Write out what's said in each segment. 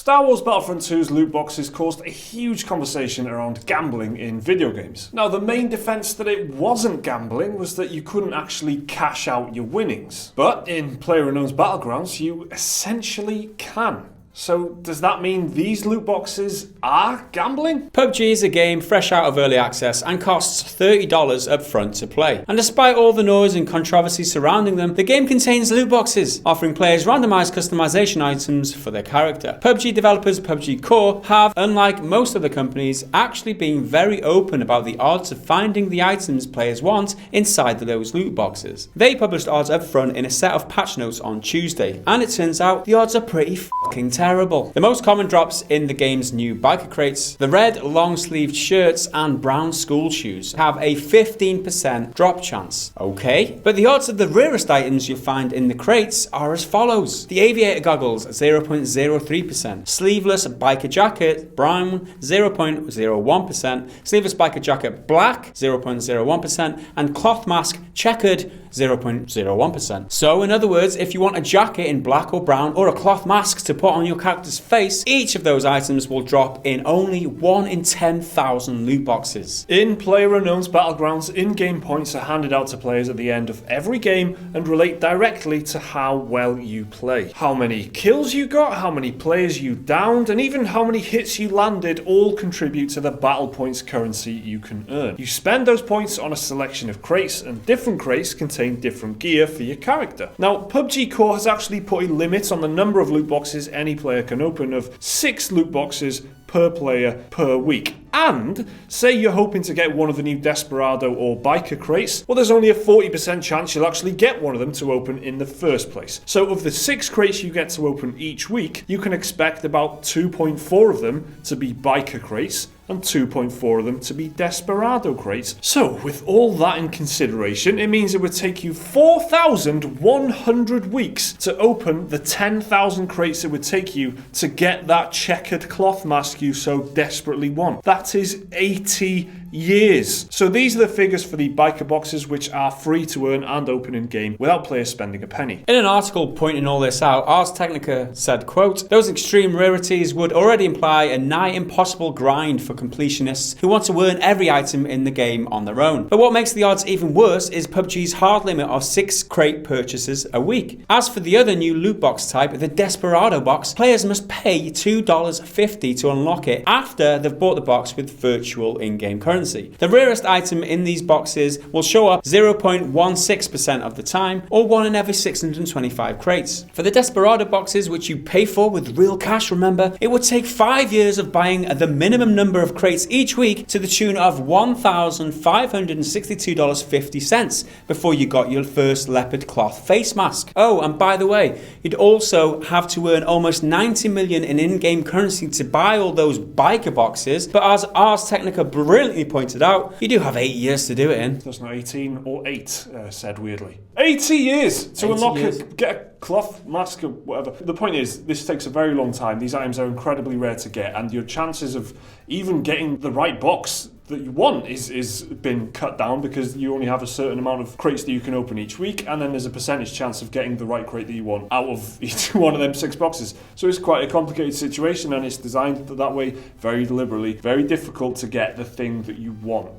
Star Wars Battlefront 2's loot boxes caused a huge conversation around gambling in video games. Now, the main defense that it wasn't gambling was that you couldn't actually cash out your winnings. But in PlayerUnknown's Battlegrounds, you essentially can. So does that mean these loot boxes are gambling? PUBG is a game fresh out of early access and costs $30 up front to play. And despite all the noise and controversy surrounding them, the game contains loot boxes, offering players randomized customization items for their character. PUBG developers PUBG Corps have, unlike most other companies, actually been very open about the odds of finding the items players want inside those loot boxes. They published odds up front in a set of patch notes on Tuesday, and it turns out the odds are pretty fucking terrible. The most common drops in the game's new biker crates, the red long-sleeved shirts and brown school shoes have a 15% drop chance. Okay, but the odds of the rarest items you'll find in the crates are as follows. The aviator goggles, 0.03%. Sleeveless biker jacket, brown, 0.01%. Sleeveless biker jacket, black, 0.01%. And cloth mask, checkered, 0.01%. So in other words, if you want a jacket in black or brown or a cloth mask to put on your character's face, each of those items will drop in only 1 in 10,000 loot boxes. In PlayerUnknown's Battlegrounds, in-game points are handed out to players at the end of every game and relate directly to how well you play. How many kills you got, how many players you downed, and even how many hits you landed all contribute to the battle points currency you can earn. You spend those points on a selection of crates, and different crates contain different gear for your character. Now, PUBG Corps has actually put a limit on the number of loot boxes any player can open of 6 loot boxes per player per week. And say you're hoping to get one of the new Desperado or Biker crates, well, there's only a 40% chance you'll actually get one of them to open in the first place. So of the 6 crates you get to open each week, you can expect about 2.4 of them to be Biker crates and 2.4 of them to be Desperado crates. So with all that in consideration, it means it would take you 4,100 weeks to open the 10,000 crates it would take you to get that checkered cloth mask you so desperately want. That is 80 years. So these are the figures for the biker boxes, which are free to earn and open in game without players spending a penny. In an article pointing all this out, Ars Technica said, quote, "Those extreme rarities would already imply a nigh impossible grind for completionists who want to earn every item in the game on their own. But what makes the odds even worse is PUBG's hard limit of 6 crate purchases a week. As for the other new loot box type, the Desperado box, players must pay $2.50 to unlock it after they've bought the box with virtual in-game currency. The rarest item in these boxes will show up 0.16% of the time, or 1 in every 625 crates. For the Desperado boxes, which you pay for with real cash, remember, it would take 5 years of buying the minimum number of crates each week to the tune of $1,562.50 before you got your first leopard cloth face mask. Oh, and by the way, you'd also have to earn almost 90 million in-game currency to buy all those biker boxes, but as Ars Technica brilliantly pointed out, you do have 8 years to do it in. That's not 18 or 8, said weirdly. 80 years to unlock it, get a cloth mask or whatever. The point is, this takes a very long time. These items are incredibly rare to get, and your chances of even getting the right box that you want is been cut down because you only have a certain amount of crates that you can open each week, and then there's a percentage chance of getting the right crate that you want out of each one of them 6 boxes. So it's quite a complicated situation, and it's designed that way very deliberately. Very difficult to get the thing that you want.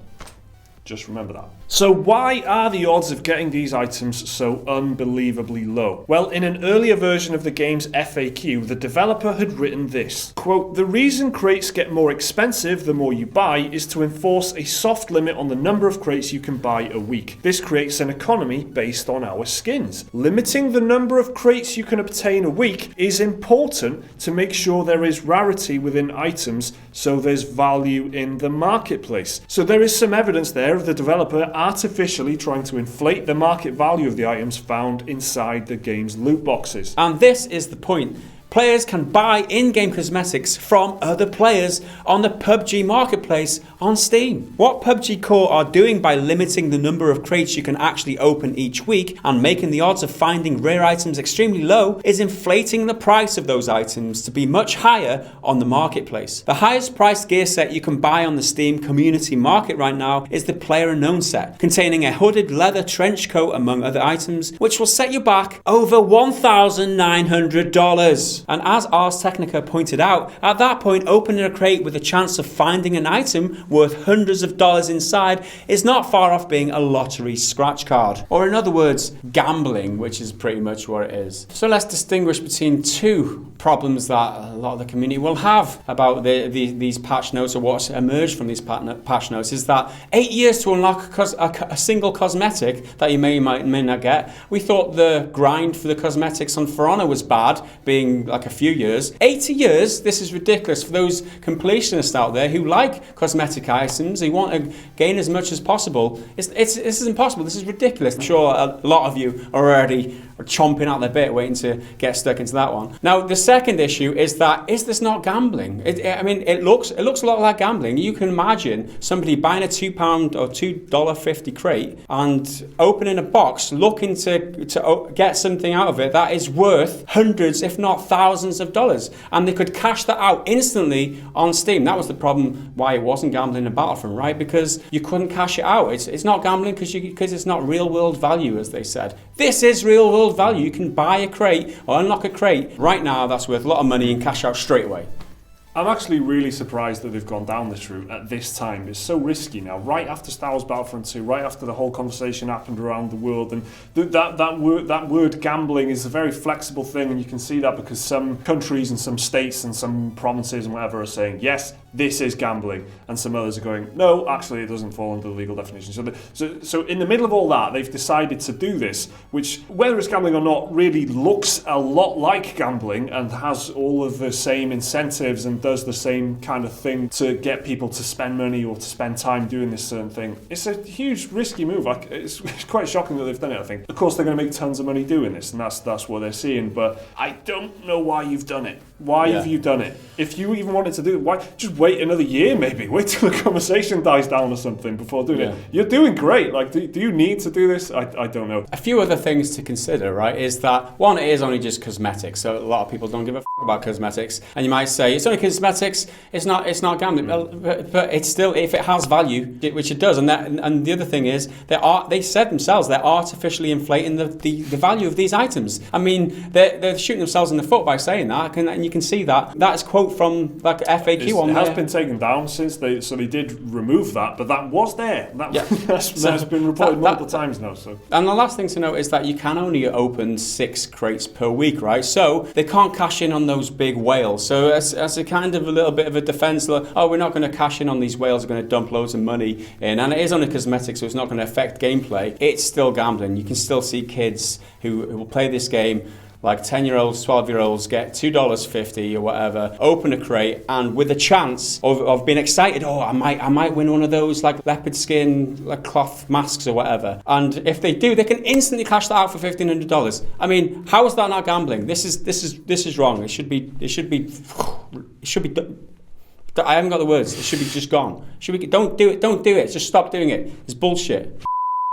Just remember that. So why are the odds of getting these items so unbelievably low? Well, in an earlier version of the game's FAQ, the developer had written this, quote, "The reason crates get more expensive the more you buy is to enforce a soft limit on the number of crates you can buy a week. This creates an economy based on our skins. Limiting the number of crates you can obtain a week is important to make sure there is rarity within items so there's value in the marketplace." So there is some evidence there of the developer artificially trying to inflate the market value of the items found inside the game's loot boxes. And this is the point. Players can buy in-game cosmetics from other players on the PUBG marketplace on Steam. What PUBG Corps are doing by limiting the number of crates you can actually open each week and making the odds of finding rare items extremely low is inflating the price of those items to be much higher on the marketplace. The highest priced gear set you can buy on the Steam community market right now is the PlayerUnknown set, containing a hooded leather trench coat among other items, which will set you back over $1,900. does. And as Ars Technica pointed out, at that point, opening a crate with a chance of finding an item worth hundreds of dollars inside is not far off being a lottery scratch card. Or in other words, gambling, which is pretty much what it is. So let's distinguish between two problems that a lot of the community will have about these patch notes, or what's emerged from these patch notes, is that 8 years to unlock a single cosmetic that you may not get. We thought the grind for the cosmetics on For Honor was bad, being like a few years. 80 years, this is ridiculous for those completionists out there who like cosmetic items, who want to gain as much as possible. This is impossible, this is ridiculous. I'm sure a lot of you are already chomping out their bit waiting to get stuck into that one. Now, the second issue is that, is this not gambling? It looks a lot like gambling. You can imagine somebody buying a £2 or $2.50 crate and opening a box, looking to get something out of it that is worth hundreds, if not thousands of dollars. And they could cash that out instantly on Steam. That was the problem why it wasn't gambling in Battlefront, right? Because you couldn't cash it out. It's not gambling because it's not real world value, as they said. This is real world value. You can buy a crate or unlock a crate right now that's worth a lot of money and cash out straight away. I'm actually really surprised that they've gone down this route at this time. It's so risky now, right after Star Wars Battlefront 2, right after the whole conversation happened around the world, and that word gambling is a very flexible thing, and you can see that because some countries and some states and some provinces and whatever are saying, yes, this is gambling, and some others are going, no, actually it doesn't fall under the legal definition. So in the middle of all that, they've decided to do this, which, whether it's gambling or not, really looks a lot like gambling and has all of the same incentives and does the same kind of thing to get people to spend money or to spend time doing this certain thing. It's a huge risky move. It's quite shocking that they've done it, I think. Of course, they're going to make tons of money doing this, and that's what they're seeing, but I don't know why you've done it. Why have you done it? If you even wanted to do it, why just wait another year maybe? Wait till the conversation dies down or something before doing it. You're doing great. Like, do you need to do this? I don't know. A few other things to consider, right, is that, one, it is only just cosmetics, so a lot of people don't give a about cosmetics, and you might say, it's only cosmetics, it's not gambling, but it's still, if it has value, which it does, and the other thing is, they said themselves, they're artificially inflating the value of these items. I mean, they're shooting themselves in the foot by saying that, and you can see that. That's a quote from like FAQ on there. It has been taken down since they did remove that, but that was there. That's been reported multiple times now. So. And the last thing to note is that you can only open 6 crates per week, right? So they can't cash in on those big whales. So as a kind of a little bit of a defense, like, oh, we're not going to cash in on these whales, we're going to dump loads of money in, and it is only cosmetics, so it's not going to affect gameplay. It's still gambling. You can still see kids who will play this game, like 10-year-olds, 12-year-olds, get $2.50 or whatever, open a crate, and with a chance of being excited, oh, I might win one of those like leopard skin, like cloth masks or whatever. And if they do, they can instantly cash that out for $1,500. I mean, how is that not gambling? This is wrong. It should be. I haven't got the words. It should be just gone. Don't do it. Don't do it. Just stop doing it. It's bullshit.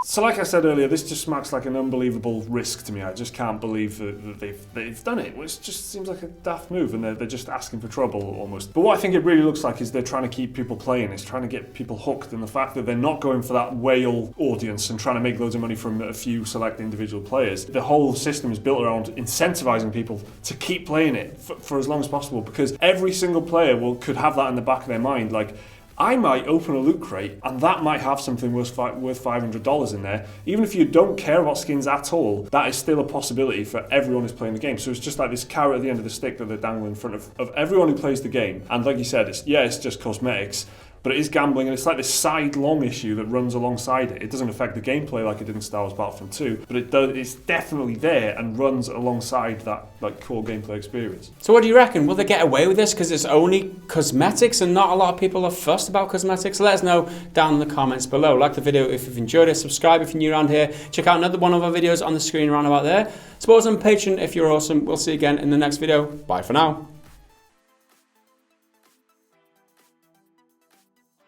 So like I said earlier, this just smacks like an unbelievable risk to me. I just can't believe that they've done it. It just seems like a daft move, and they're just asking for trouble almost. But what I think it really looks like is they're trying to keep people playing. It's trying to get people hooked, and the fact that they're not going for that whale audience and trying to make loads of money from a few select individual players. The whole system is built around incentivizing people to keep playing it for as long as possible, because every single player could have that in the back of their mind, like, I might open a loot crate and that might have something worth $500 in there. Even if you don't care about skins at all, that is still a possibility for everyone who's playing the game. So it's just like this carrot at the end of the stick that they're dangling in front of everyone who plays the game. And like you said, it's just cosmetics, but it is gambling, and it's like this side-long issue that runs alongside it. It doesn't affect the gameplay like it did in Star Wars Battlefront 2, but it's definitely there and runs alongside that like core gameplay experience. So what do you reckon? Will they get away with this because it's only cosmetics and not a lot of people are fussed about cosmetics? Let us know down in the comments below. Like the video if you've enjoyed it, subscribe if you're new around here, check out another one of our videos on the screen around about there. Support us on Patreon if you're awesome. We'll see you again in the next video. Bye for now.